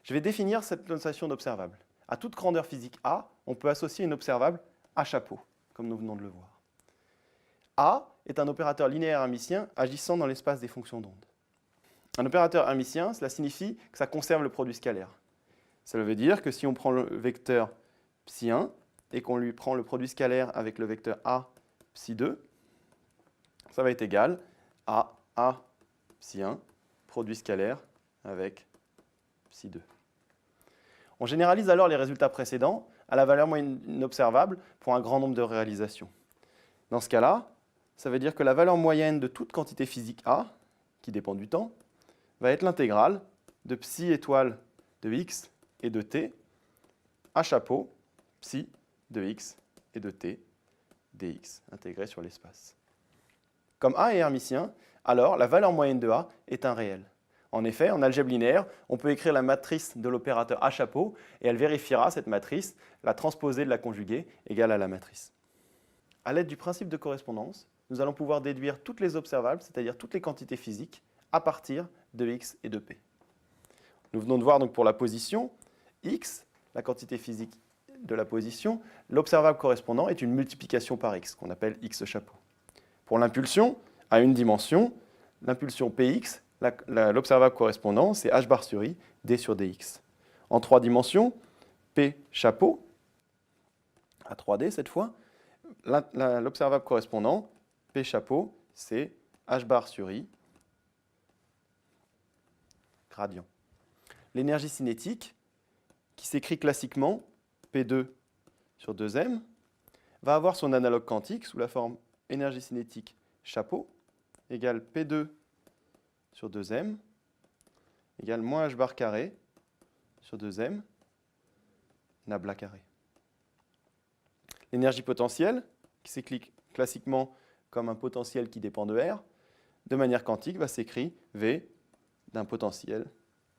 Je vais définir cette notation d'observable. À toute grandeur physique A, on peut associer une observable à chapeau, comme nous venons de le voir. A est un opérateur linéaire hermitien agissant dans l'espace des fonctions d'onde. Un opérateur hermitien, cela signifie que ça conserve le produit scalaire. Ça veut dire que si on prend le vecteur psi1 et qu'on lui prend le produit scalaire avec le vecteur A psi2, ça va être égal à A psi1, produit scalaire avec psi2. On généralise alors les résultats précédents à la valeur moyenne observable pour un grand nombre de réalisations. Dans ce cas-là, ça veut dire que la valeur moyenne de toute quantité physique A, qui dépend du temps, va être l'intégrale de psi étoile de x et de t à chapeau psi de x et de t dx, intégré sur l'espace. Comme A est hermitien, alors la valeur moyenne de A est un réel. En effet, en algèbre linéaire, on peut écrire la matrice de l'opérateur A chapeau et elle vérifiera cette matrice, la transposée de la conjuguée égale à la matrice. À l'aide du principe de correspondance, nous allons pouvoir déduire toutes les observables, c'est-à-dire toutes les quantités physiques, à partir de x et de p. Nous venons de voir donc pour la position, x, la quantité physique de la position, l'observable correspondant est une multiplication par x, qu'on appelle x chapeau. Pour l'impulsion, à une dimension, l'impulsion px, l'observable correspondant, c'est h bar sur i, d sur dx. En 3 dimensions, p chapeau, à 3D cette fois, l'observable correspondant, p chapeau, c'est h bar sur i, gradient. L'énergie cinétique, qui s'écrit classiquement P2 sur 2m, va avoir son analogue quantique sous la forme énergie cinétique chapeau égale P2 sur 2m égale moins h bar carré sur 2m nabla carré. L'énergie potentielle, qui s'écrit classiquement comme un potentiel qui dépend de R, de manière quantique va s'écrire V d'un potentiel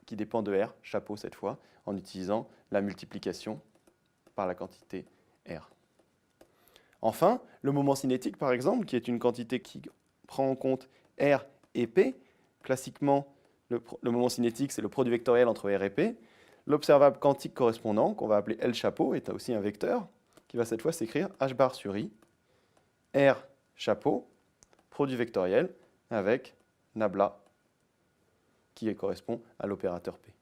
qui dépend de R, chapeau cette fois, en utilisant la multiplication par la quantité R. Enfin, le moment cinétique, par exemple, qui est une quantité qui prend en compte R et P. Classiquement, le moment cinétique, c'est le produit vectoriel entre R et P. L'observable quantique correspondant, qu'on va appeler L chapeau, est aussi un vecteur, qui va cette fois s'écrire H bar sur I, R chapeau, produit vectoriel, avec nabla, qui correspond à l'opérateur P.